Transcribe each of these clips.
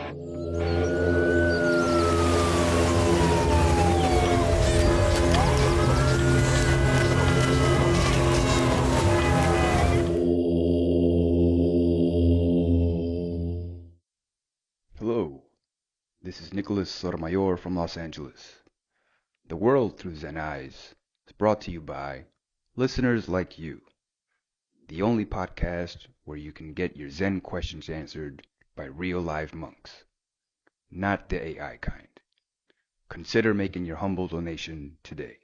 Hello, this is Nicholas Sotomayor from Los Angeles. The World Through Zen Eyes is brought to you by listeners like you, the only podcast where you can get your Zen questions answered by real live monks, not the AI kind. Consider making your humble donation today.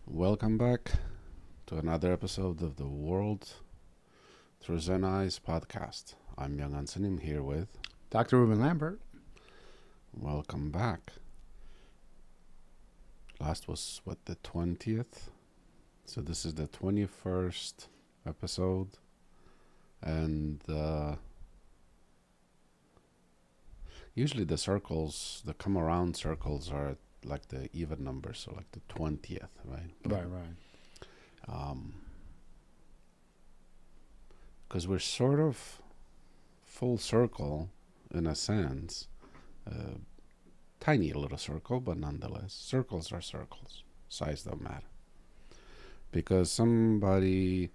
Welcome back to another episode of the World Through Zen Eyes podcast. I'm Young Ansonim here with Dr. Ruben Lambert. welcome back. Last was the 20th? So this is the 21st episode. And usually the circles, the come around circles are like the even numbers, so like the 20th, right? Right. Because we're sort of full circle in a sense. Tiny little circle, but nonetheless, circles are circles. Size don't matter. Because somebody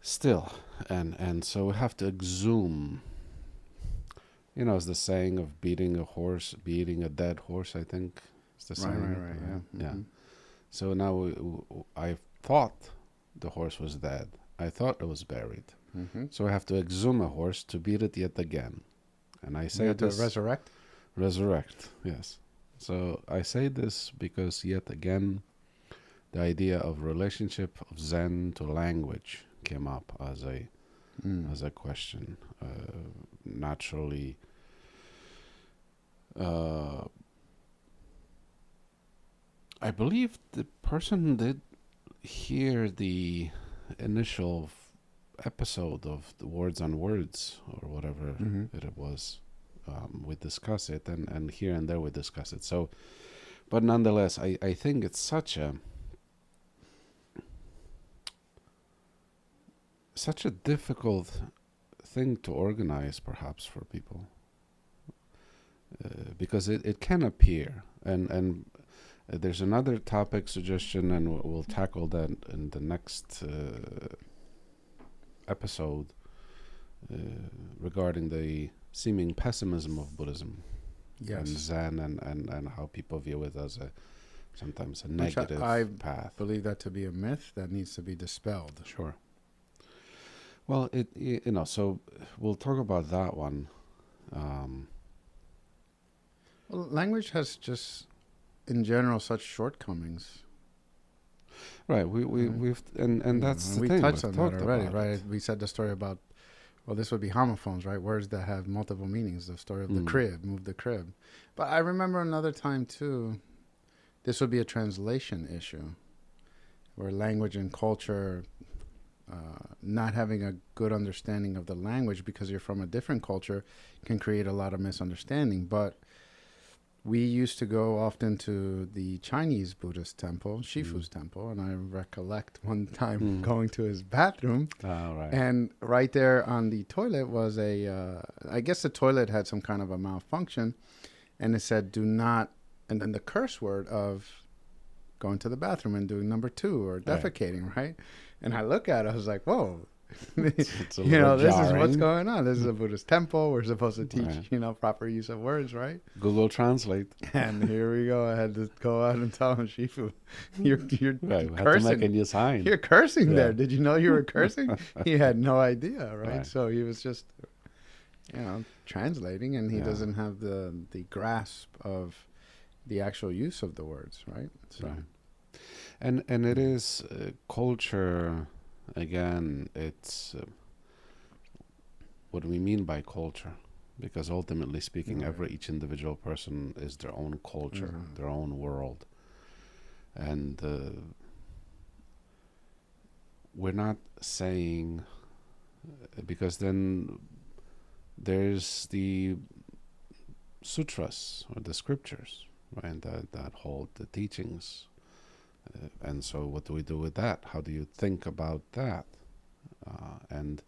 still, and so we have to exhume. You know, it's the saying of beating a dead horse, I think. It's the saying. Right, yeah. Yeah. Mm-hmm. So now I thought the horse was dead. I thought it was buried. Mm-hmm. So I have to exhume a horse to beat it yet again. And I say You have to this... resurrect? Resurrect, yes. So I say this because yet again, the idea of relationship of Zen to language came up as a question. Naturally, I believe the person did hear the initial episode of the Words on Words or whatever it was. We discuss it, and here and there we discuss it. So, but nonetheless, I think it's such a difficult thing to organize, perhaps, for people, because it can appear, and there's another topic suggestion, and we'll tackle that in the next episode regarding the seeming pessimism of Buddhism and Zen and how people view it as sometimes a negative I path. believe that to be a myth that needs to be dispelled. Sure. Well, so we'll talk about that one. Well, language has just, in general, such shortcomings. Right. We've that's the we thing. touched on We've that talked already, about right? it. We said the story about, well, this would be homophones, right? Words that have multiple meanings. The story of the crib, move the crib. But I remember another time, too, this would be a translation issue, where language and culture, not having a good understanding of the language because you're from a different culture can create a lot of misunderstanding. But we used to go often to the Chinese Buddhist temple, Shifu's temple, and I recollect one time going to his bathroom, Right. and right there on the toilet was I guess the toilet had some kind of a malfunction, and it said, do not, and then the curse word of going to the bathroom and doing number 2 or defecating, right? And I look at it, I was like, whoa. It's a you know, little this is what's jarring. going on. This is a Buddhist temple. We're supposed to teach, proper use of words, right? Google Translate. And here we go. I had to go out and tell him, Shifu, you're Right. We had to cursing. make a new sign. You're cursing Yeah. there. Did you know you were cursing? He had no idea, right? Right. So he was just, translating, and he doesn't have the grasp of the actual use of the words, right? So. Right. And it is culture. Again, it's what do we mean by culture? Because ultimately speaking, each individual person is their own culture, their own world. And we're not saying, because then there's the sutras or the scriptures, right? That hold the teachings. And so what do we do with that? How do you think about that? And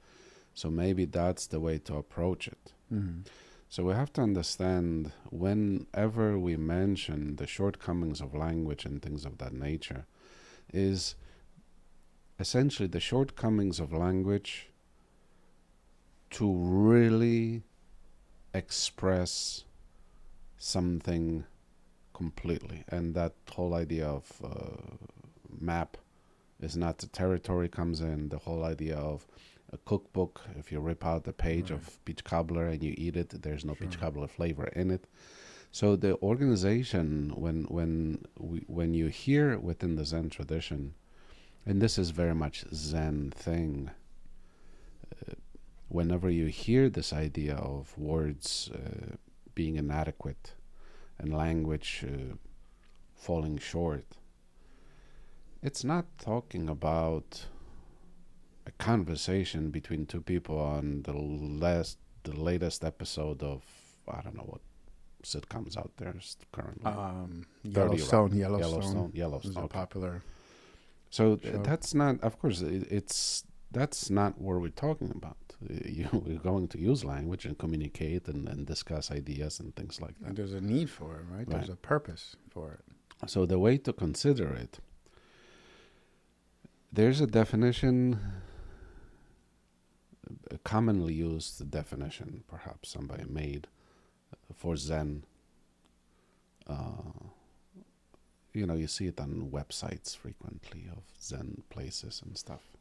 so maybe that's the way to approach it. Mhm. So we have to understand whenever we mention the shortcomings of language and things of that nature, is essentially the shortcomings of language to really express something completely. And that whole idea of map is not the territory comes in, the whole idea of a cookbook, if you rip out the page Right. of peach cobbler and you eat it, there's no Sure. peach cobbler flavor in it. So the organization, when you hear within the Zen tradition, and this is very much Zen thing, whenever you hear this idea of words being inadequate and language falling short, it's not talking about a conversation between two people on the latest episode of, I don't know what sitcoms out there is currently. 30 Yellowstone. Rock. Yellowstone. Yellowstone. Is a Okay. popular. So show. that's not, of course, that's not what we're talking about. We're going to use language and communicate and discuss ideas and things like that. And there's a need for it, right? There's Right. a purpose for it. So the way to consider it, there's a definition, a commonly used definition, perhaps somebody made for Zen. You see it on websites frequently of Zen places and stuff.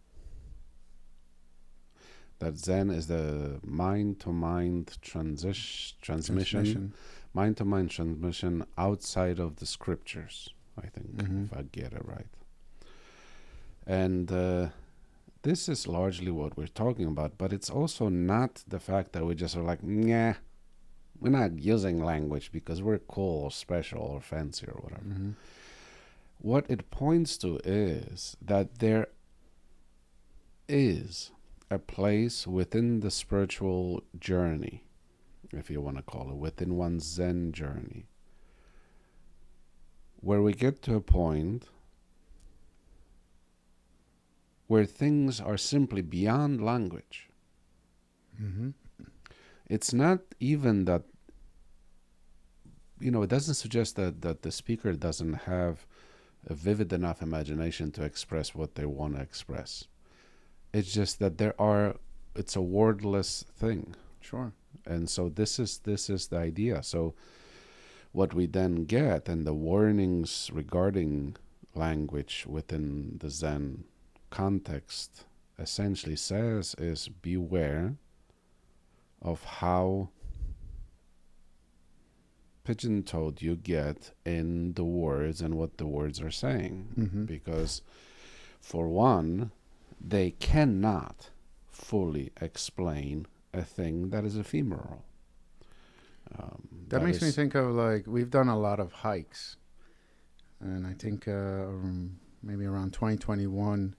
That Zen is the mind-to-mind transmission, mind-to-mind transmission outside of the scriptures, I think, Mhm. if I get it right. And this is largely what we're talking about, but it's also not the fact that we just are like, nah, we're not using language because we're cool or special or fancy or whatever. Mm-hmm. What it points to is that there is a place within the spiritual journey, if you want to call it, within one's Zen journey, where we get to a point where things are simply beyond language. Mm-hmm. It's not even that, it doesn't suggest that the speaker doesn't have a vivid enough imagination to express what they want to express. It's just that it's a wordless thing. Sure. And so this is the idea. So what we then get, and the warnings regarding language within the Zen context essentially says, is beware of how pigeon-toed you get in the words and what the words are saying. Mm-hmm. Because for one, they cannot fully explain a thing that is ephemeral. That makes me think of, like, we've done a lot of hikes, and I think maybe around 2021,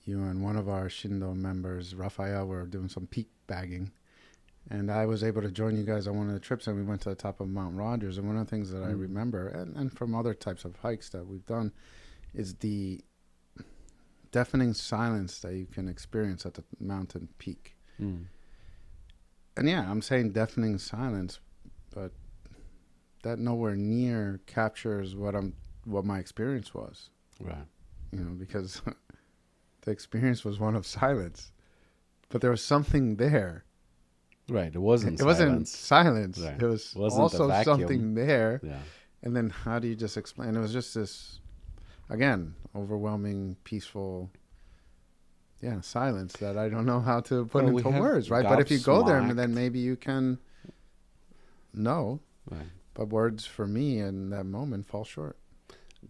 you and one of our Shindo members, Raphael, were doing some peak bagging, and I was able to join you guys on one of the trips, and we went to the top of Mount Rogers. And one of the things that I remember, and from other types of hikes that we've done, is the deafening silence that you can experience at the mountain peak. And yeah, I'm saying deafening silence, but that nowhere near captures what my experience was. Right. Because the experience was one of silence, but there was something there. Right. It wasn't It wasn't silence. Right. It was Wasn't also a vacuum. something there. Yeah. And then how do you just explain? It was just this, again, overwhelming, peaceful, silence that I don't know how to put into words, right? But if you go there, then maybe you can know. Right. But words for me in that moment fall short.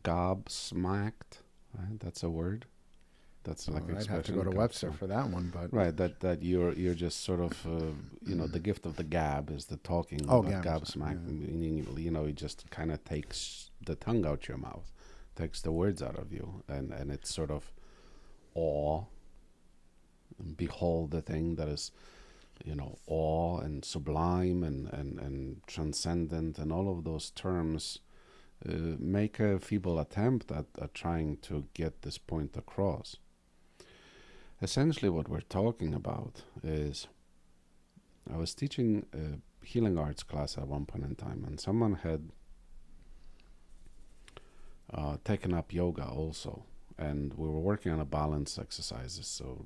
Gobsmacked. Right. That's a word. That's like I'd have to go to Webster for that one, but right. That you're just sort of the gift of the gab is the talking. Gobsmacked, meaning it just kind of takes the tongue out your mouth, takes the words out of you, and it's sort of awe. Behold the thing that is, awe and sublime and transcendent, and all of those terms make a feeble attempt at trying to get this point across. Essentially what we're talking about is I was teaching a healing arts class at one point in time, and someone had taken up yoga also, and we were working on a balance exercises, so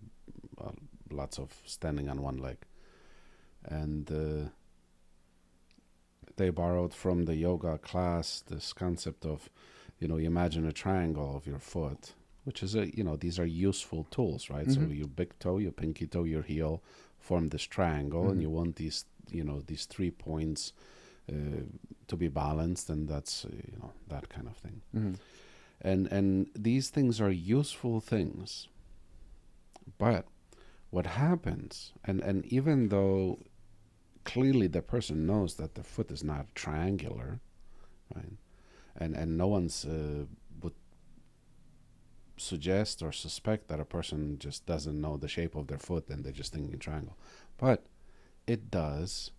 lots of standing on one leg, and they borrowed from the yoga class this concept of, you imagine a triangle of your foot, which is these are useful tools, right? So your big toe, your pinky toe, your heel form this triangle, and you want these, these 3 points to be balanced, and that's, that kind of thing. And these things are useful things. But what happens, and even though clearly the person knows that the foot is not triangular, right? And no one's would suggest or suspect that a person just doesn't know the shape of their foot and they're just thinking triangle. But it does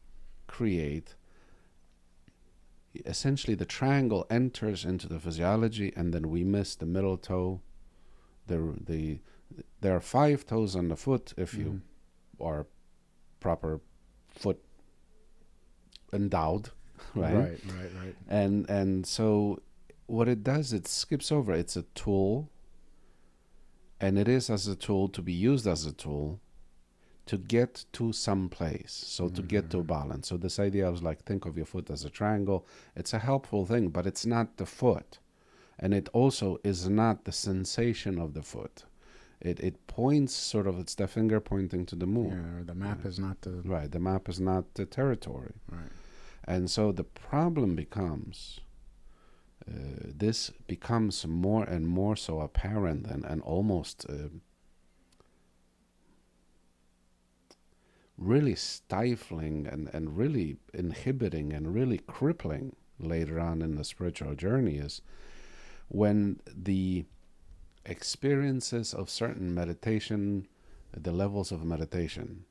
create, essentially the triangle enters into the physiology, and then we miss the middle toe. There are 5 toes on the foot if you are proper foot endowed, right? Right. And so what it does, it skips over. It's a tool, and it is as a tool to be used as a tool to get to some place, so to get to balance. So this idea of think of your foot as a triangle, it's a helpful thing, but it's not the foot. And it also is not the sensation of the foot. It points sort of, it's the finger pointing to the moon. Yeah, or the map is not the... Right, the map is not the territory. Right. And so the problem becomes, this becomes more and more so apparent and almost really stifling and really inhibiting and really crippling later on in the spiritual journey, is when the experiences of certain meditation, the levels of meditation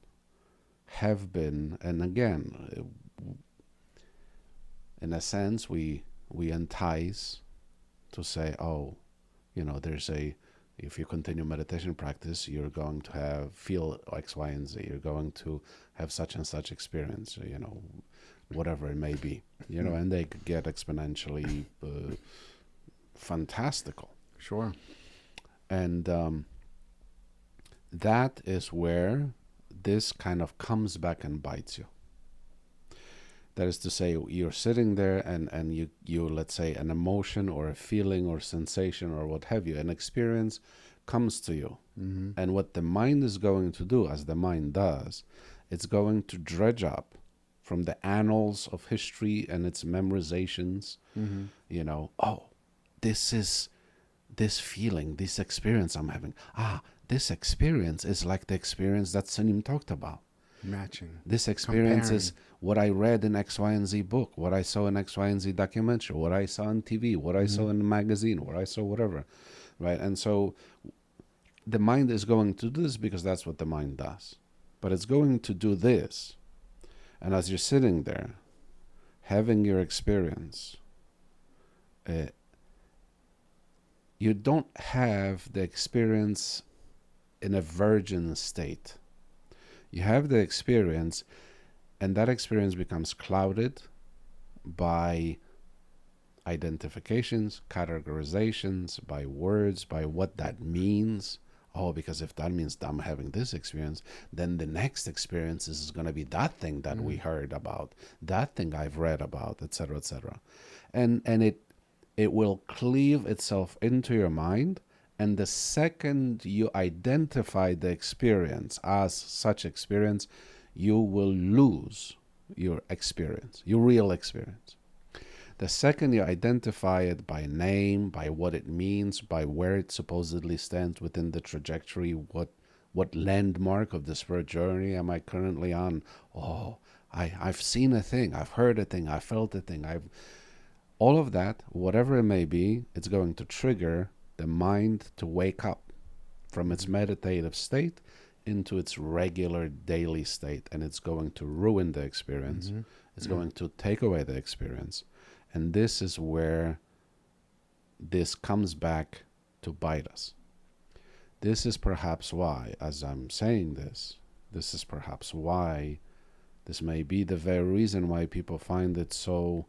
have been, and again, in a sense, we entice to say, there's if you continue meditation practice, you're going to feel X, Y, and Z. You're going to have such and such experience, whatever it may be, and they get exponentially fantastical. Sure. And that is where this kind of comes back and bites you. That is to say, you're sitting there and you let's say an emotion or a feeling or sensation or what have you, an experience comes to you. And what the mind is going to do, as the mind does, it's going to dredge up from the annals of history and its memorizations, this is this feeling, this experience I'm having. This experience is like the experience that Sanim talked about. Matching. This experience Comparing. is what I read in X, Y, and Z book, what I saw in X, Y, and Z documentary, what I saw on TV, what I saw in the magazine, what I saw whatever, right? And so the mind is going to do this because that's what the mind does. But it's going to do this. And as you're sitting there, having your experience, you don't have the experience in a virgin state. You have the experience, and that experience becomes clouded by identifications, categorizations, by words, by what that means. Because if that means I'm having this experience, then the next experience is going to be that thing that we heard about, that thing I've read about, etc., etc. And it will cleave itself into your mind. And the second you identify the experience as such experience, you will lose your experience, your real experience. The second you identify it by name, by what it means, by where it supposedly stands within the trajectory, what landmark of the spirit journey am I currently on? I've seen a thing, I've heard a thing, I felt a thing, all of that, whatever it may be, it's going to trigger the mind to wake up from its meditative state into its regular daily state, and it's going to ruin the experience. It's going to take away the experience. And this is where this comes back to bite us. This is perhaps why, as I'm saying this is perhaps why This may be the very reason why people find it so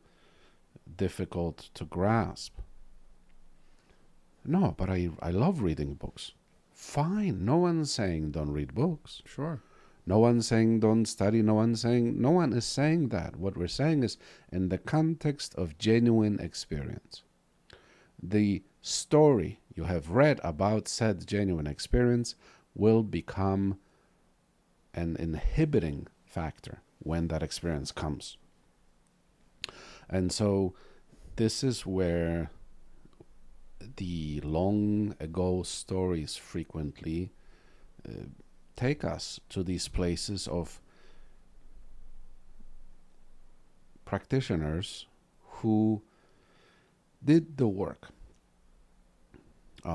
difficult to grasp. No, but I love reading books. Fine. No one's saying don't read books. Sure. No one's saying don't study. No one is saying that. What we're saying is in the context of genuine experience. The story you have read about said genuine experience will become an inhibiting factor when that experience comes. And so this is where the long ago stories frequently take us to these places of practitioners who did the work.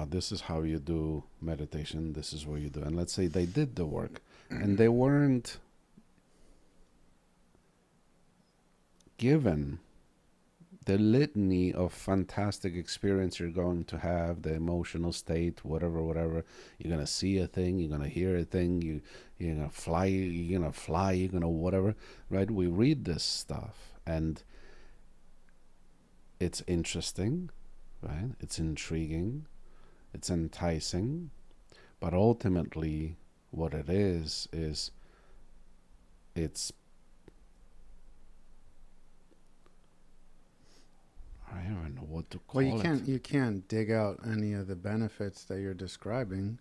This is how you do meditation, this is what you do. And let's say they did the work and they weren't given the litany of fantastic experience you're going to have, the emotional state, whatever. You're going to see a thing, you're going to hear a thing, you're going to fly, you're going to whatever, right? We read this stuff and it's interesting, right? It's intriguing, it's enticing, but ultimately what it is it's, I don't even know what to call it. Well, you can't dig out any of the benefits that you're describing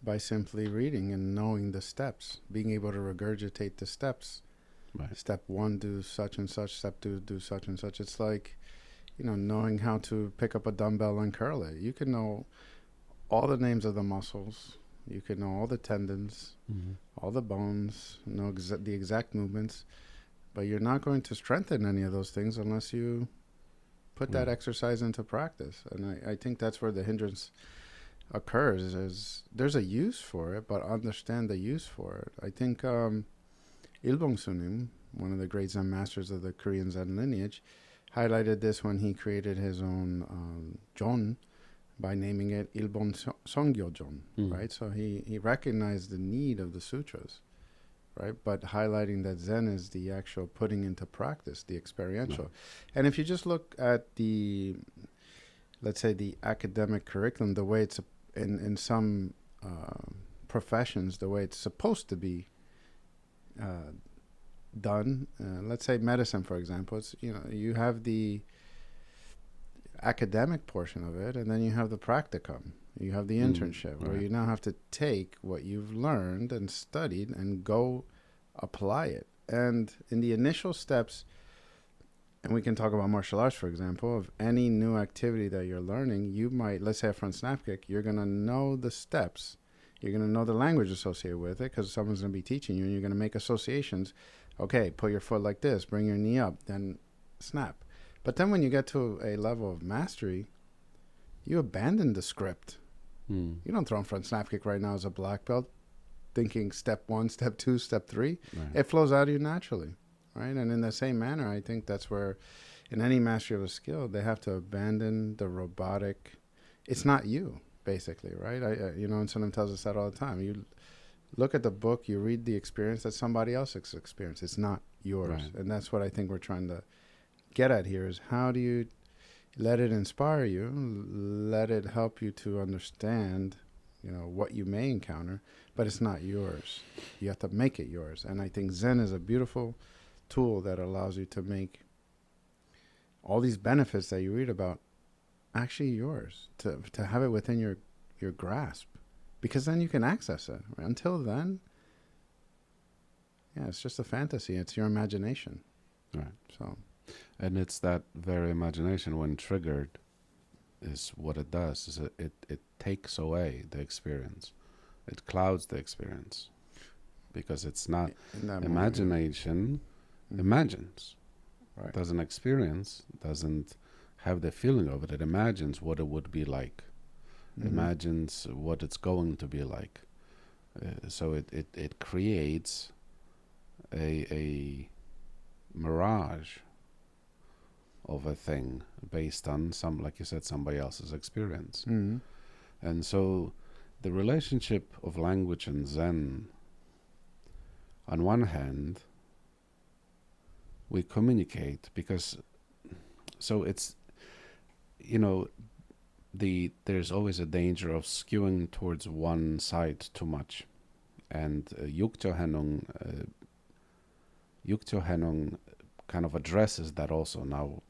by simply reading and knowing the steps, being able to regurgitate the steps. Right. Step 1, do such and such. Step 2, do such and such. It's like, knowing how to pick up a dumbbell and curl it. You can know all the names of the muscles. You can know all the tendons, all the bones, know the exact movements, but you're not going to strengthen any of those things unless you put that exercise into practice. And I think that's where the hindrance occurs, is there's a use for it, but understand the use for it. I think Ilbong Sunim, one of the great Zen masters of the Korean Zen lineage, highlighted this when he created his own jon by naming it Ilbon Songyo Jon, right? So he recognized the need of the sutras, right? But highlighting that Zen is the actual putting into practice, the experiential. And if you just look at the, let's say, the academic curriculum, the way it's in some professions, the way it's supposed to be done, let's say medicine, for example, it's, you have the academic portion of it, and then you have the practicum. You have the internship, where you now have to take what you've learned and studied and go apply it. And in the initial steps, and we can talk about martial arts, for example, of any new activity that you're learning, you might, let's say a front snap kick, you're going to know the steps. You're going to know the language associated with it because someone's going to be teaching you, and you're going to make associations. Okay, put your foot like this, bring your knee up, then snap. But then when you get to a level of mastery, you abandon the script. You don't throw in front snap kick right now as a black belt, thinking step 1, step 2, step 3. Right. It flows out of you naturally, right? And in the same manner, I think that's where, in any mastery of a skill, they have to abandon the robotic. It's not you, basically, right? And Sunam tells us that all the time. You look at the book, you read the experience that somebody else has experienced. It's not yours. Right. And that's what I think we're trying to get at here, is how do you let it inspire you, let it help you to understand, what you may encounter, but it's not yours. You have to make it yours. And I think Zen is a beautiful tool that allows you to make all these benefits that you read about actually yours, to have it within your grasp, because then you can access it. Until then, it's just a fantasy. It's your imagination. Right. So. And it's that very imagination, when triggered, is what it does. Is it takes away the experience. It clouds the experience. Because it's not imagination imagines. Right. Doesn't experience, doesn't have the feeling of it. It imagines what it would be like. Imagines what it's going to be like. So it creates a mirage of a thing based on like you said, somebody else's experience. And so the relationship of language and Zen, on one hand, we communicate, because so it's, you know, there's always a danger of skewing towards one side too much. And Yukcho Henung kind of addresses that also. Now,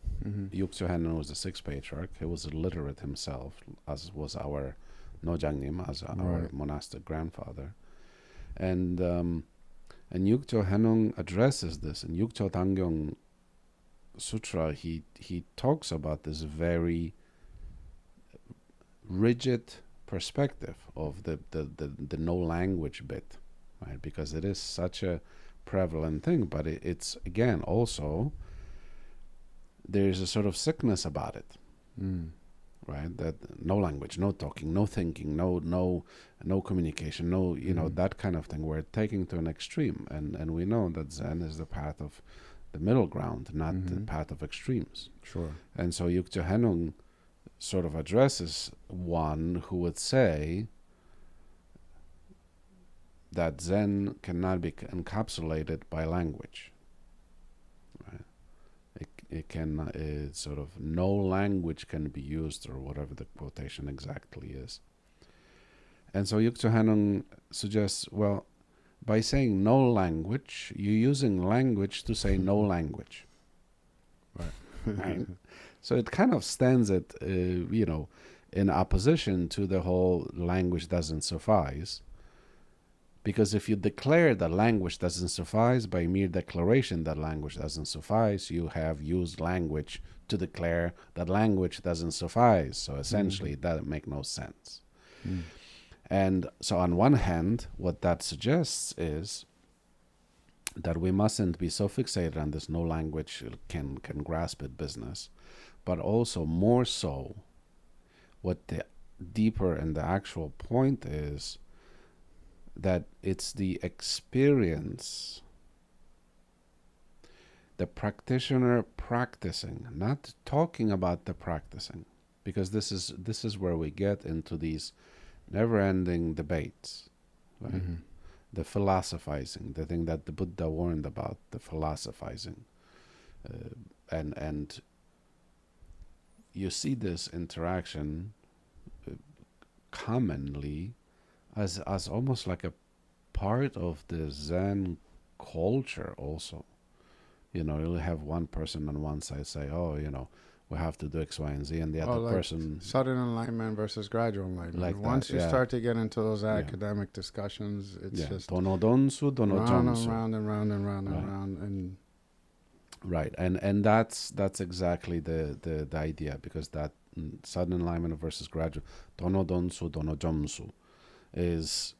Yukcho Henung was the sixth patriarch. He was illiterate himself, as was our Nojangnim, as our monastic grandfather. And Yukcho Henung addresses this. In Yukcho Tangyong Sutra, he talks about this very rigid perspective of the no language bit, right? Because it is such a prevalent thing, but it's again also there's a sort of sickness about it, right? That no language, no talking, no thinking, no communication, no, you know, that kind of thing. We're taking to an extreme, and we know that Zen is the path of the middle ground, not the path of extremes. Sure. And so Yukcho Henung sort of addresses one who would say that Zen cannot be encapsulated by language. Right? It can sort of no language can be used, or whatever the quotation exactly is. And so Yukcho Henung suggests, well, by saying no language, you're using language to say no language. Right. So it kind of stands at, you know, in opposition to the whole language doesn't suffice. Because if you declare that language doesn't suffice, by mere declaration that language doesn't suffice, you have used language to declare that language doesn't suffice. So essentially, it doesn't make no sense. And so on one hand, what that suggests is that we mustn't be so fixated on this no language can grasp it business, but also more so what the deeper and the actual point is, that it's the experience, the practitioner practicing, not talking about the practicing, because this is where we get into these never-ending debates, right? The philosophizing, the thing that the Buddha warned about, the philosophizing, and you see this interaction commonly as almost like a part of the Zen culture also. You know, you'll have one person on one side say, oh, you know, we have to do X, Y, and Z, and the other like person... sudden enlightenment versus gradual enlightenment. Like Once that, you start to get into those academic discussions, it's just Dono donsu, dono round jonsu. and round and round and round and round. And right, and that's exactly the idea, because that sudden enlightenment versus gradual, dono donsu, dono jomsu, is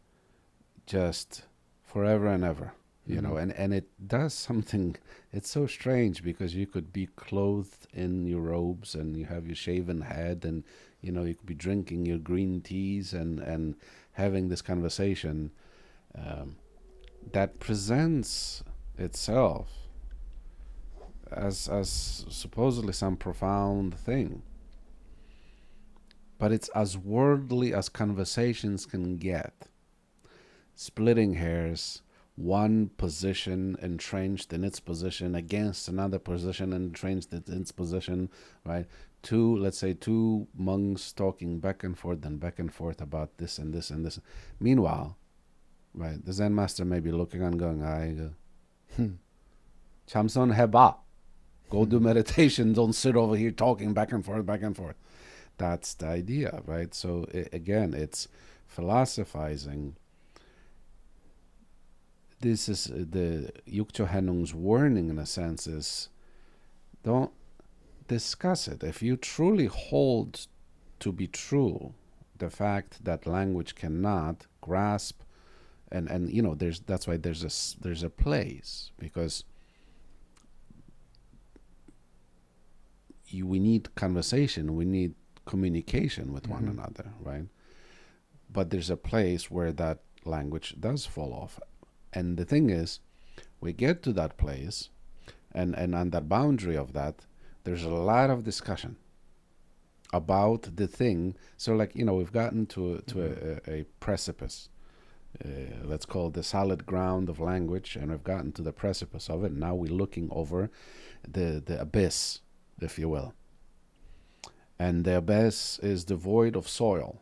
just forever and ever, you know, and it does something. It's so strange, because you could be clothed in your robes and you have your shaven head, and you know, you could be drinking your green teas and having this conversation that presents itself as supposedly some profound thing, but it's as worldly as conversations can get. Splitting hairs, one position entrenched in its position against another position entrenched in its position, right? Let's say two monks talking back and forth about this and this and this. Meanwhile, right, the Zen master may be looking and going, Chamson heba. Go do meditation, don't sit over here talking back and forth. That's the idea, right? So again, it's philosophizing. This is the Yukcho Henung's warning, in a sense, is don't discuss it. If you truly hold to be true the fact that language cannot grasp, and you know, that's why there's a place, because we need conversation, we need communication with one another, right? But there's a place where that language does fall off. And the thing is, we get to that place, and on that boundary of that, there's a lot of discussion about the thing. So, like, you know, we've gotten to a precipice, let's call it the solid ground of language, and we've gotten to the precipice of it. Now we're looking over the abyss, if you will. And the abyss is devoid of soil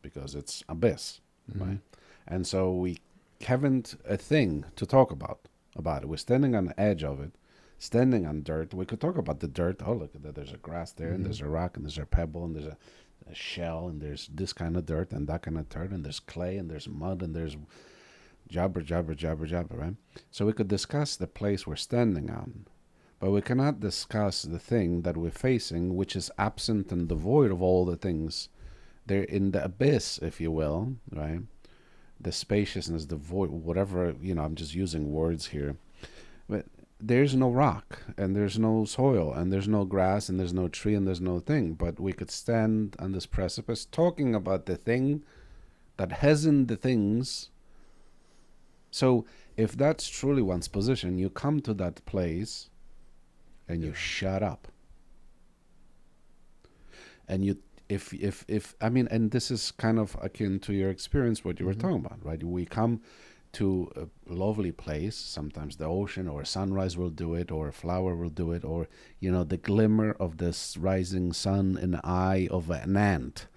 because it's abyss, right? And so we haven't a thing to talk about it. We're standing on the edge of it, standing on dirt. We could talk about the dirt. Oh, look at that. There's a grass there, and there's a rock, and there's a pebble, and there's a shell, and there's this kind of dirt, and that kind of dirt, and there's clay, and there's mud, and there's jabber, right? So we could discuss the place we're standing on, but we cannot discuss the thing that we're facing, which is absent and devoid of all the things. They're in the abyss, if you will, right? The spaciousness, the void, whatever, I'm just using words here. But there's no rock, and there's no soil, and there's no grass, and there's no tree, and there's no thing. But we could stand on this precipice talking about the thing that hasn't the things. So if that's truly one's position, you come to that place and you shut up. And you if I mean, and this is kind of akin to your experience, what you were talking about, right? We come to a lovely place, sometimes the ocean or a sunrise will do it, or a flower will do it, or the glimmer of this rising sun in the eye of an ant,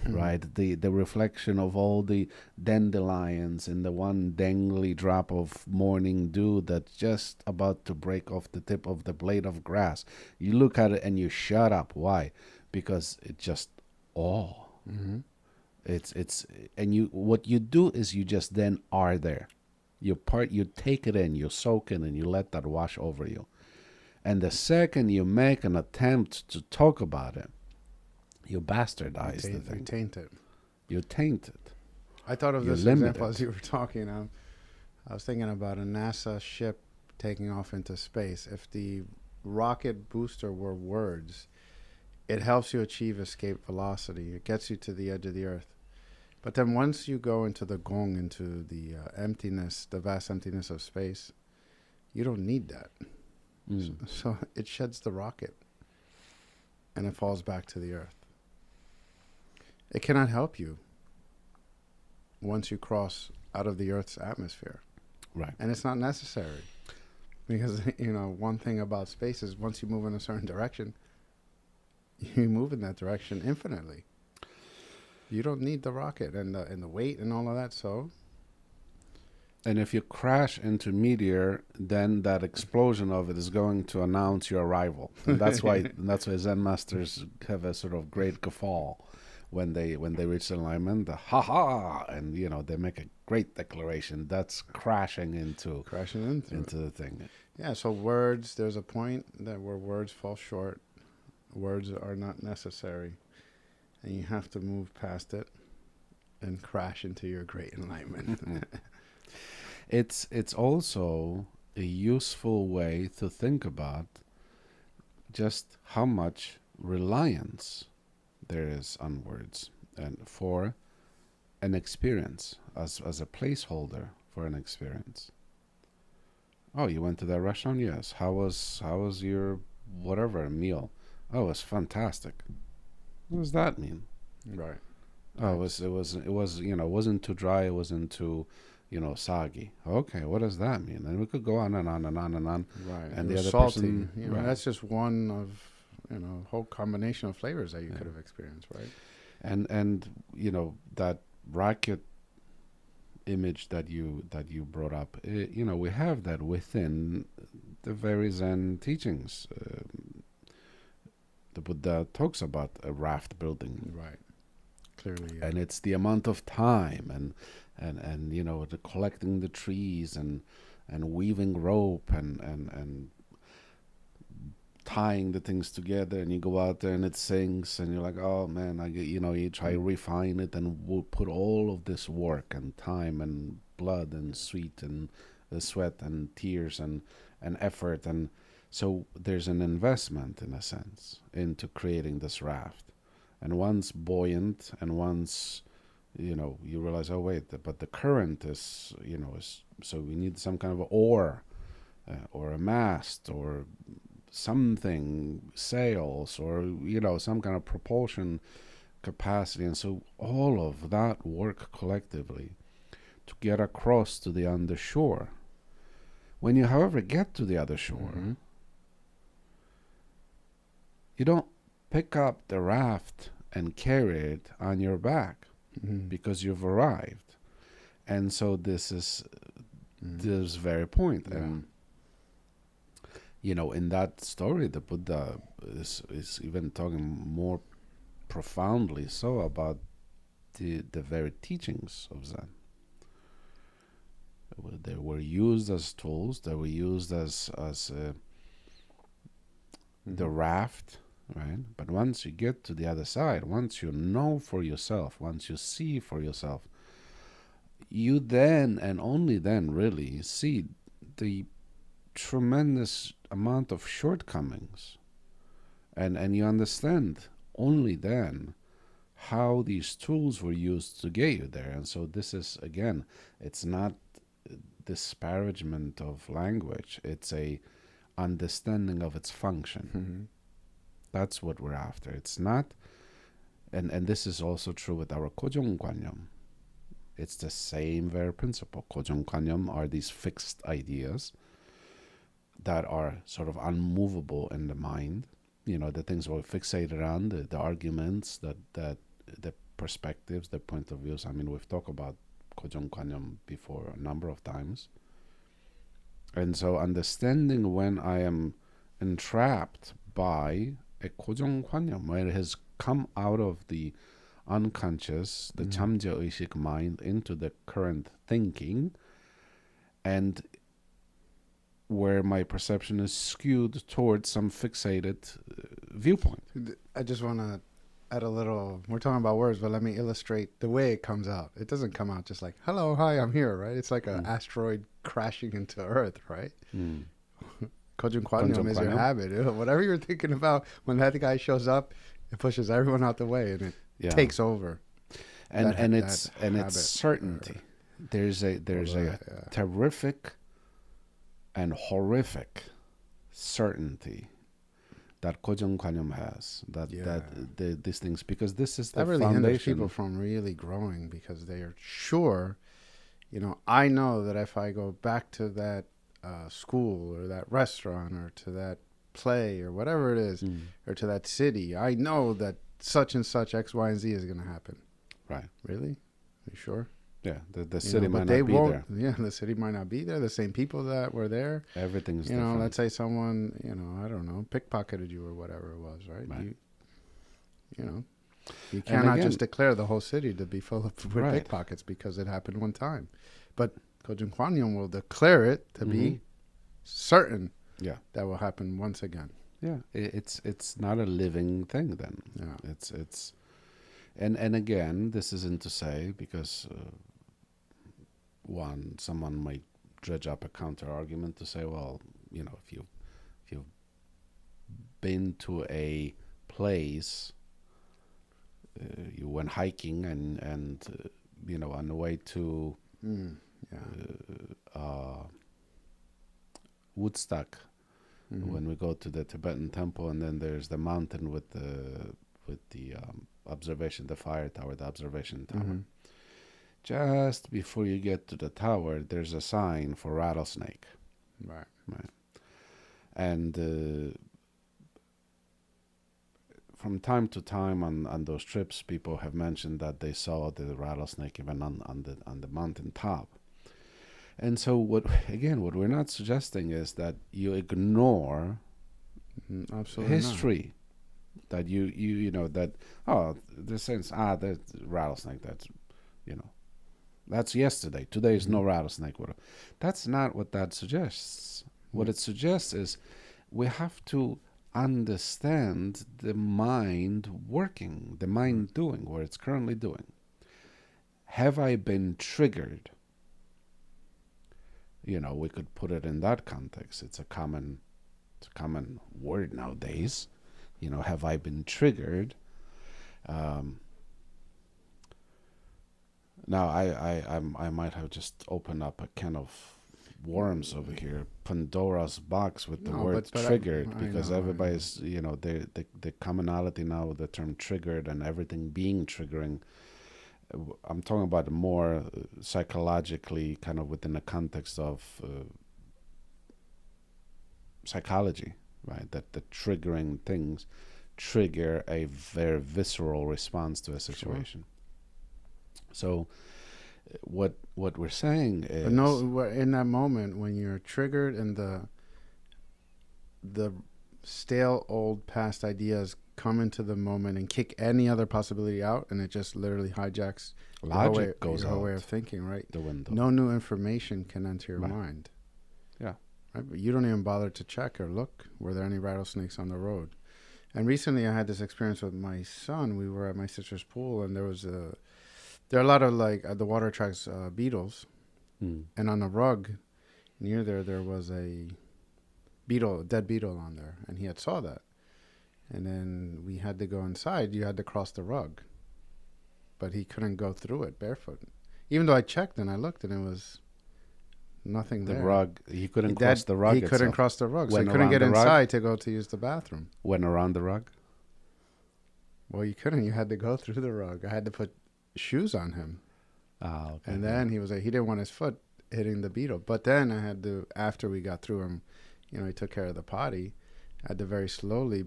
right? The reflection of all the dandelions in the one dangly drop of morning dew that's just about to break off the tip of the blade of grass. You look at it and you shut up. Why? Because it just awe. It's and you, what you do is you just then are there. You take it in, you soak in, and you let that wash over you. And the second you make an attempt to talk about it, you bastardize the thing. You taint it. You taint it. I thought of this example as you were talking. I was thinking about a NASA ship taking off into space. If the rocket booster were words, it helps you achieve escape velocity. It gets you to the edge of the earth. But then once you go into the gong, into the emptiness, the vast emptiness of space, you don't need that. So it sheds the rocket and it falls back to the earth. It cannot help you once you cross out of the earth's atmosphere. Right. And it's not necessary. Because, one thing about space is once you move in a certain direction, you move in that direction infinitely. You don't need the rocket and the weight and all of that. So, and if you crash into meteor, then that explosion of it is going to announce your arrival. And that's why Zen masters have a sort of great guffaw when they reach alignment. The ha ha, and they make a great declaration. That's crashing into the thing. Yeah. So words. There's a point where words fall short. Words are not necessary, and you have to move past it and crash into your great enlightenment. It's also a useful way to think about just how much reliance there is on words and for an experience as a placeholder for an experience. Oh, you went to that restaurant? Yes. How was your whatever meal? Oh, it was fantastic. What does that mean? Right. Oh, it wasn't too dry. It wasn't too, soggy. Okay, what does that mean? And we could go on and on and on and on. Right. And the other salty. person, right. That's just one of a whole combination of flavors that you could have experienced, right? And that rocket image that you brought up. We have that within the very Zen teachings. The Buddha talks about a raft building, right? Clearly, yeah. And it's the amount of time and the collecting the trees and weaving rope and tying the things together, and you go out there and it sinks, and you're like, oh man, you try to refine it, and we'll put all of this work and time and blood and sweat and sweat and tears and effort, and so there's an investment in a sense into creating this raft. And once buoyant, and once you realize, oh wait, but the current is so we need some kind of oar or a mast or something, sails, or some kind of propulsion capacity. And so all of that work collectively to get across to the other shore. When you, however, get to the other shore, you don't pick up the raft and carry it on your back because you've arrived. And so this is this very point. Yeah. And, you know, in that story, the Buddha is even talking more profoundly so about the very teachings of Zen. They were used as tools. They were used as the raft, right? But once you get to the other side, once you know for yourself, once you see for yourself, you then and only then really see the tremendous amount of shortcomings, and you understand only then how these tools were used to get you there. And so this is, again, it's not disparagement of language, it's a understanding of its function. That's what we're after. It's not, and this is also true with our Kojong-kwanyam. It's the same very principle. Kojong-kwanyam are these fixed ideas that are sort of unmovable in the mind. You know, the things we're fixated on, the arguments, that the perspectives, the point of views. I mean, we've talked about Kojong-kwanyam before a number of times. And so understanding when I am entrapped by a Kojong-kwanyam, when it has come out of the unconscious, the chamja-oishik mind, into the current thinking, and where my perception is skewed towards some fixated viewpoint. I just want to add a little, we're talking about words, but let me illustrate the way it comes out. It doesn't come out just like, hello, hi, I'm here, right? It's like an asteroid crashing into Earth, right? Kojong-kwanyam is your habit. Whatever you're thinking about, when that guy shows up, it pushes everyone out the way and it takes over. And it's certainty. There's a terrific and horrific certainty that Kojong-kwanyam has, these things, because this is the that really foundation. hinders people from really growing, because they are sure, you know, I know that if I go back to that school or that restaurant or to that play or whatever it is, or to that city, I know that such and such X, Y, and Z is going to happen. Right. Really? Are you sure? Yeah, the city might not be there. Yeah, the city might not be there. The same people that were there. Everything's you know, different. let's say someone, you know, I don't know, pickpocketed you or whatever it was, right? You know, you cannot just declare the whole city to be full of pickpockets because it happened one time. But Kojong-kwanyam will declare it to be certain that will happen once again. Yeah, it's not a living thing then. Yeah, it's and again, this isn't to say, because someone might dredge up a counter argument to say, well, you know, if you've been to a place, you went hiking and you know, on the way to Woodstock, when we go to the Tibetan temple, and then there's the mountain with the observation, the fire tower, the observation tower. Just before you get to the tower, there's a sign for rattlesnake. Right. And from time to time on those trips, people have mentioned that they saw the rattlesnake even on the mountain top. And so what we're not suggesting is that you ignore absolutely history. Not. That you know that, oh, the sense, there's rattlesnake, that's, you know, that's yesterday. Today is no rattlesnake. That's not what that suggests. What it suggests is we have to understand the mind working, the mind doing what it's currently doing. Have I been triggered? You know, we could put it in that context. It's a common word nowadays. You know, have I been triggered? Now, I might have just opened up a can of worms over here, Pandora's box with the word triggered, because everybody's, you know, the commonality now with the term triggered and everything being triggering. I'm talking about more psychologically, kind of within the context of psychology, right? That the triggering things trigger a very visceral response to a situation. So what we're saying is, but no, in that moment when you're triggered and the stale old past ideas come into the moment and kick any other possibility out, and it just literally hijacks logic goes your whole way out of thinking, right? the window. No new information can enter your Right. mind. Yeah. Right? But you don't even bother to check or look, were there any rattlesnakes on the road? And recently I had this experience with my son. We were at my sister's pool, and there are a lot of, like, the water attracts beetles. And on a rug near there was a dead beetle on there, and he had saw that. And then we had to go inside. You had to cross the rug, but he couldn't go through it barefoot. Even though I checked and I looked, and it was nothing The there. rug, he couldn't cross the rug. He couldn't cross the rug, so he Went couldn't around get the rug? inside to go to use the bathroom. Went around the rug. Well, you couldn't. You had to go through the rug. I had to put shoes on him. Ah, okay. And then he was like, he didn't want his foot hitting the beetle. But then I had to, after we got through him, he took care of the potty. I had to very slowly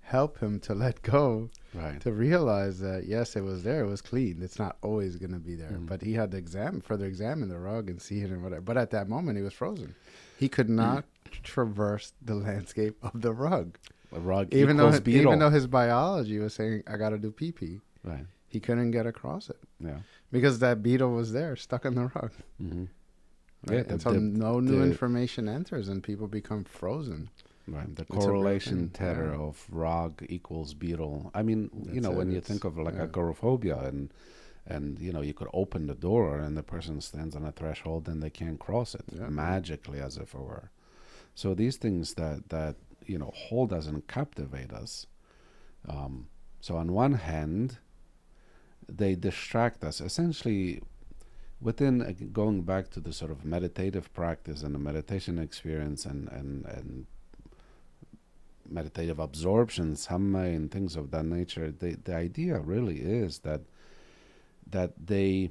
help him to let go, right. to realize that, yes, it was there. It was clean. It's not always going to be there. But he had to further examine the rug and see it and whatever. But at that moment, he was frozen. He could not traverse the landscape of the rug. A rug Even equals beetle. though his biology was saying, I got to do pee-pee. Right. He couldn't get across it. Yeah. Because that beetle was there, stuck on the rug. Mm-hmm. Right? Yeah, Until no new information enters and people become frozen. Right. The It's a real correlation thing, tether yeah. of rug equals beetle. I mean, That's when it, you think of like yeah. agoraphobia and you could open the door and the person stands on a threshold and they can't cross it magically, as if it were. So these things that hold us and captivate us. So on one hand, they distract us. Essentially, within going back to the sort of meditative practice and the meditation experience and meditative absorption, sammai, and things of that nature, the idea really is that they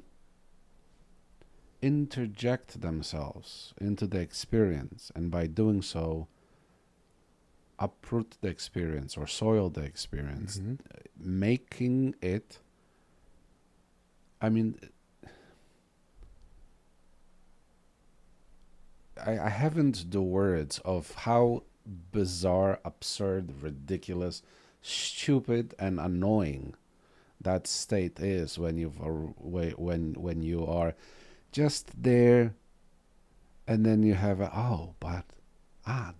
interject themselves into the experience, and by doing so, uproot the experience or soil the experience, making it. I mean, I haven't the words of how bizarre, absurd, ridiculous, stupid, and annoying that state is when you are just there, and then you have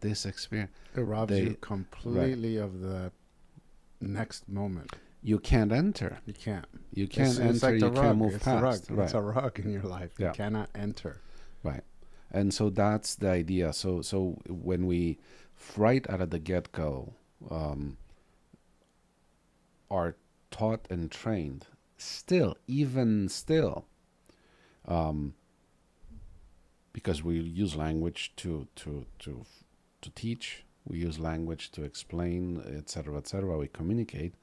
this experience. It robs you completely of the next moment. You can't enter. You can't. You can't enter. It's like the you rug. can't move It's past. the rug. Right. It's a rug in your life. Yeah. You cannot enter. Right. And so that's the idea. So when we, right out of the get-go, are taught and trained, even still, because we use language to teach, we use language to explain, etc., we communicate,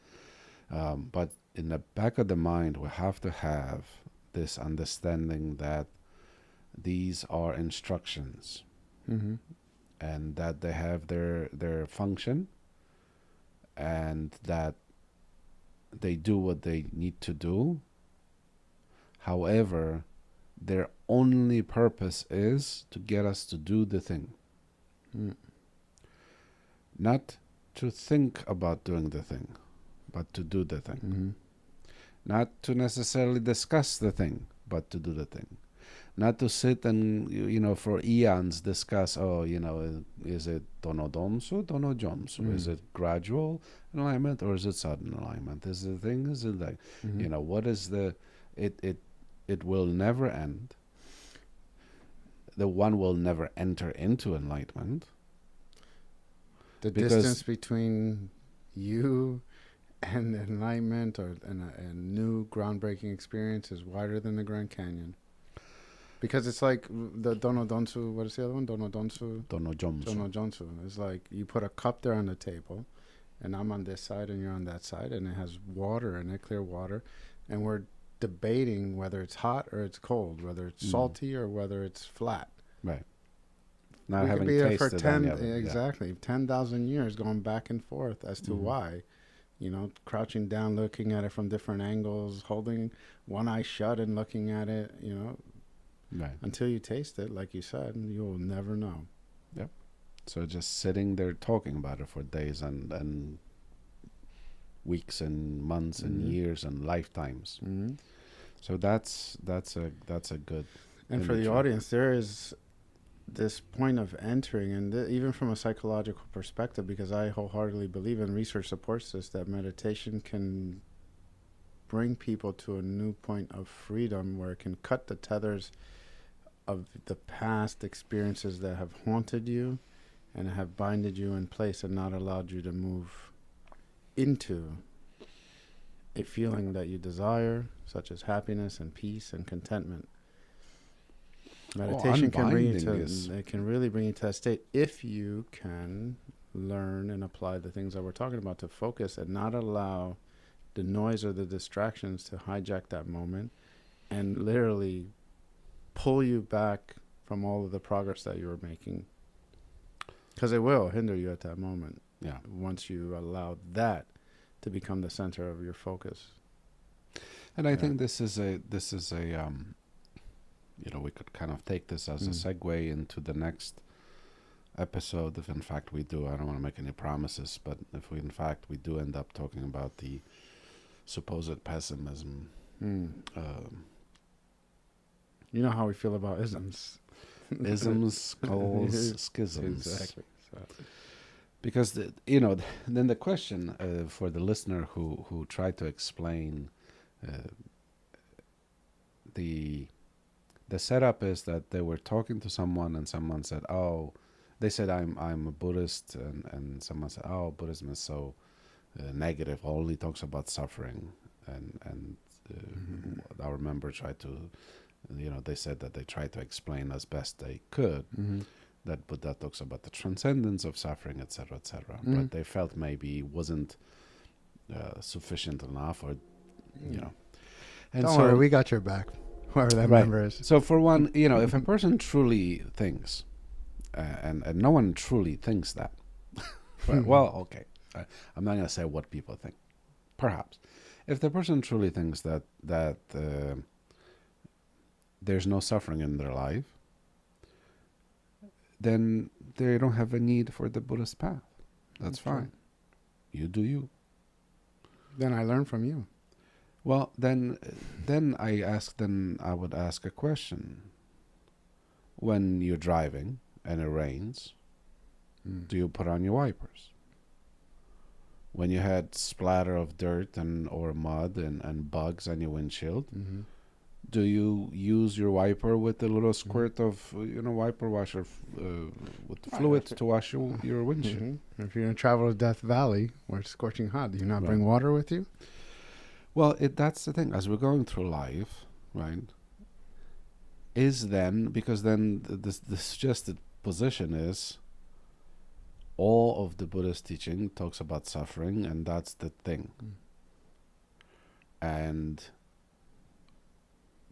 but in the back of the mind, we have to have this understanding that these are instructions, and that they have their function, and that they do what they need to do. However, their only purpose is to get us to do the thing. Not to think about doing the thing, but to do the thing. Not to necessarily discuss the thing, but to do the thing. Not to sit and, for eons discuss, is it dono donsu, dono jonsu? Is it gradual alignment or is it sudden alignment? Is the thing, is it like, what is the, it will never end. The one will never enter into enlightenment. The distance between you and enlightenment or a new groundbreaking experience is wider than the Grand Canyon. Because it's like the Dono Donsu, what is the other one? Dono Donsu? Dono Jonsu. Dono Jonsu. It's like you put a cup there on the table, and I'm on this side and you're on that side, and it has water in it, clear water, and we're debating whether it's hot or it's cold, whether it's salty or whether it's flat. Right. Not We could having be there for tasted 10, any of it. exactly, 10,000 years going back and forth as to why. You know, crouching down, looking at it from different angles, holding one eye shut and looking at it, you know. Right. Until you taste it, like you said, you'll never know. Yep. So just sitting there talking about it for days and weeks and months and years and lifetimes. So that's a good. And for the audience, there is this point of entering, and even from a psychological perspective, because I wholeheartedly believe, and research supports this, that meditation can bring people to a new point of freedom where it can cut the tethers of the past experiences that have haunted you and have binded you in place and not allowed you to move into a feeling that you desire, such as happiness and peace and contentment. Meditation can bring you to, it can really bring you to that state if you can learn and apply the things that we're talking about to focus and not allow the noise or the distractions to hijack that moment and literally pull you back from all of the progress that you were making. Because it will hinder you at that moment. Yeah. Once you allow that to become the center of your focus. And I think this is a you know, we could kind of take this as a segue into the next episode, if in fact we do. I don't want to make any promises, but if we in fact we do end up talking about the supposed pessimism. You know how we feel about isms. Isms, skulls, schisms. Exactly. So. Because then the question for the listener who tried to explain the setup is that they were talking to someone and someone said, "Oh," they said, "I'm a Buddhist," and someone said, "Oh, Buddhism is so negative, only talks about suffering," and our member tried to, they said that they tried to explain as best they could that Buddha talks about the transcendence of suffering, etc., etc. But they felt maybe wasn't sufficient enough, or And Don't worry, we got your back. Whoever that member is. So for one, if a person truly thinks, and no one truly thinks that, well, okay, I'm not going to say what people think. Perhaps, if the person truly thinks that there's no suffering in their life, then they don't have a need for the Buddhist path. That's fine. You do you. Then I learn from you. Well, then I would ask a question. When you're driving and it rains, do you put on your wipers? When you had splatter of dirt or mud and bugs on your windshield, do you use your wiper with a little squirt of wiper washer with fluid to wash your windshield? If you're going to travel to Death Valley where it's scorching hot, do you not bring water with you? Well, that's the thing. As we're going through life, right, because the suggested position is all of the Buddhist teaching talks about suffering, and that's the thing. And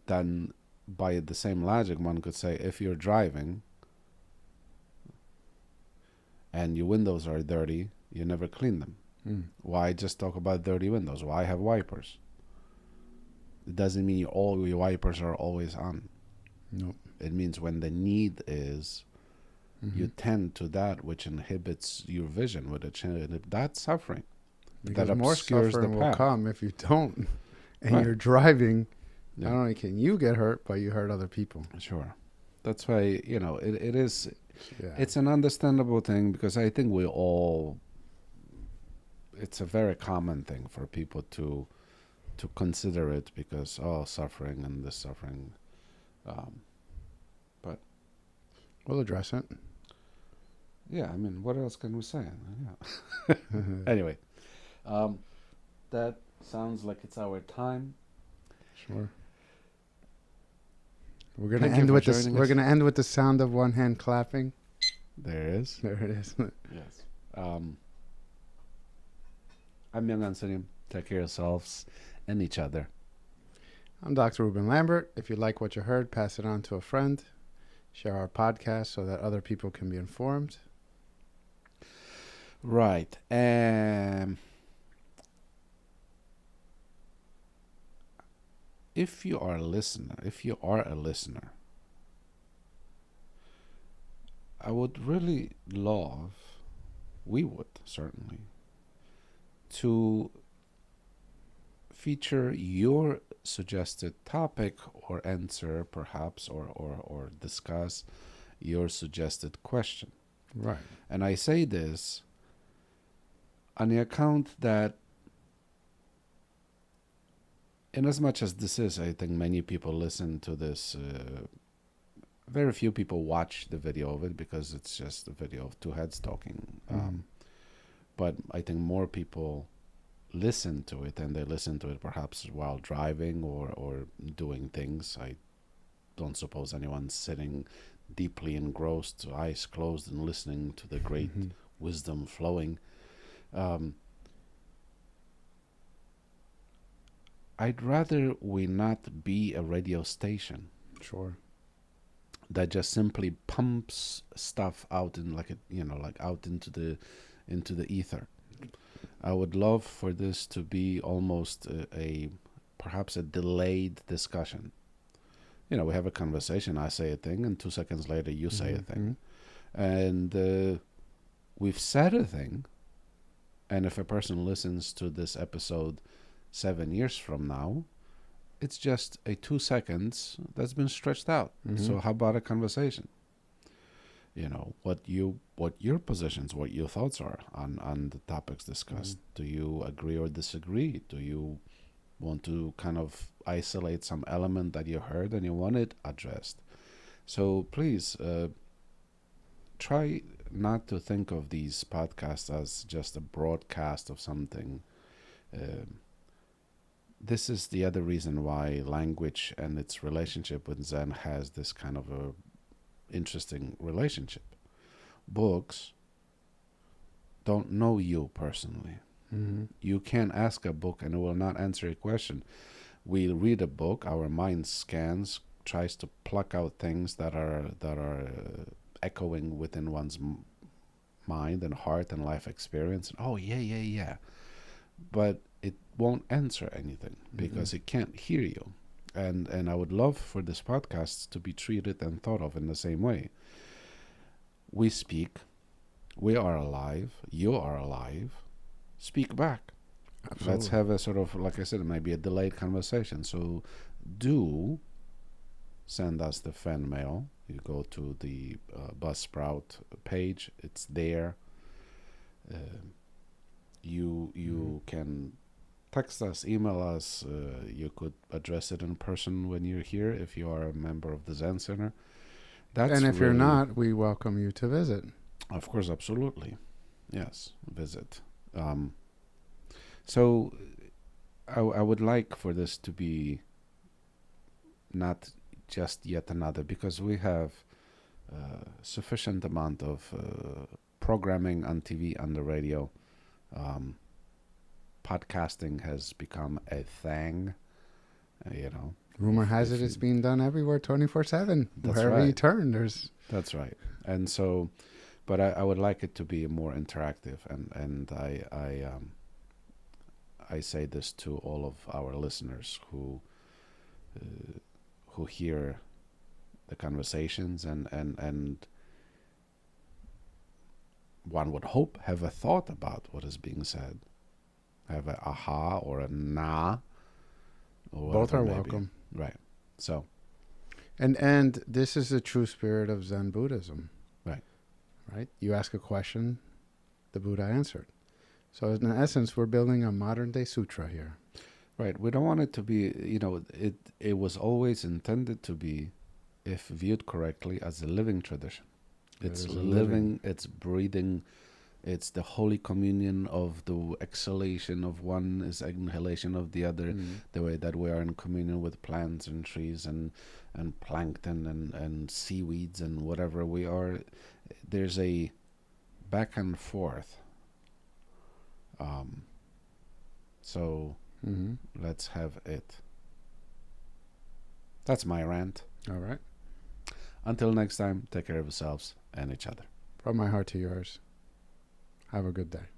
then by the same logic, one could say, if you're driving and your windows are dirty, you never clean them. Why just talk about dirty windows? Why have wipers? It doesn't mean all your wipers are always on. Nope. It means when the need is, you tend to that which inhibits your vision. That's suffering. Because that more obscures suffering the will path. come if you don't. And you're driving. Not only can you get hurt, but you hurt other people. Sure. That's why, it is, Yeah. it's an understandable thing, because I think it's a very common thing for people to consider it, because suffering and this suffering, but We'll address it. yeah, I mean, what else can we say? Yeah. Anyway, that sounds like it's our time. Sure. We're gonna end with this. We're gonna end with the sound of one hand clapping. There it is. There it is. Yes. I'm Young Ansanim. Take care of yourselves and each other. I'm Dr. Ruben Lambert. If you like what you heard, pass it on to a friend. Share our podcast so that other people can be informed. Right. If you are a listener, I would really love, we would certainly, to feature your suggested topic or answer, perhaps, or discuss your suggested question. Right. And I say this on the account that, in as much as this is, I think many people listen to this, very few people watch the video of it because it's just a video of two heads talking. But I think more people listen to it, and they listen to it perhaps while driving or doing things. I don't suppose anyone's sitting deeply engrossed, eyes closed, and listening to the great wisdom flowing. I'd rather we not be a radio station. Sure. That just simply pumps stuff out in like out into the ether. I would love for this to be almost perhaps a delayed discussion. We have a conversation, I say a thing, and 2 seconds later you say a thing. And we've said a thing, and if a person listens to this episode 7 years from now, it's just a 2 seconds that's been stretched out. So how about a conversation? What your positions, what your thoughts are on the topics discussed. Do you agree or disagree? Do you want to kind of isolate some element that you heard and you want it addressed? So please try not to think of these podcasts as just a broadcast of something. This is the other reason why language and its relationship with Zen has this kind of a interesting relationship. Books don't know you personally. You can ask a book and it will not answer a question. We read a book, our mind scans, tries to pluck out things that are echoing within one's mind and heart and life experience. Oh yeah. But it won't answer anything because it can't hear you. And I would love for this podcast to be treated and thought of in the same way. We speak. We are alive. You are alive. Speak back. Absolutely. Let's have a sort of, like I said, it might be a delayed conversation. So do send us the fan mail. You go to the Buzzsprout page. It's there. You can text us, email us. You could address it in person when you're here if you are a member of the Zen Center. And if you're not, we welcome you to visit. Of course, absolutely. Yes, visit. So I would like for this to be not just yet another, because we have sufficient amount of programming on TV, on the radio. Podcasting has become a thing, Rumor has it it's being done everywhere 24/7. Wherever you turn, there's... That's right. And so, but I would like it to be more interactive, and I say this to all of our listeners who hear the conversations and one would hope have a thought about what is being said, have a aha or a nah, or both are maybe. welcome. Right. So, and this is the true spirit of Zen Buddhism. Right? You ask a question, the Buddha answered. So in essence, we're building a modern day sutra here. Right. We don't want it to be, it was always intended to be, if viewed correctly, as a living tradition. It's living, it's breathing, it's the holy communion of the exhalation of one is exhalation of the other, the way that we are in communion with plants and trees and plankton and seaweeds and whatever we are. There's a back and forth. So let's have it. That's my rant. All right. Until next time, take care of yourselves and each other. From my heart to yours. Have a good day.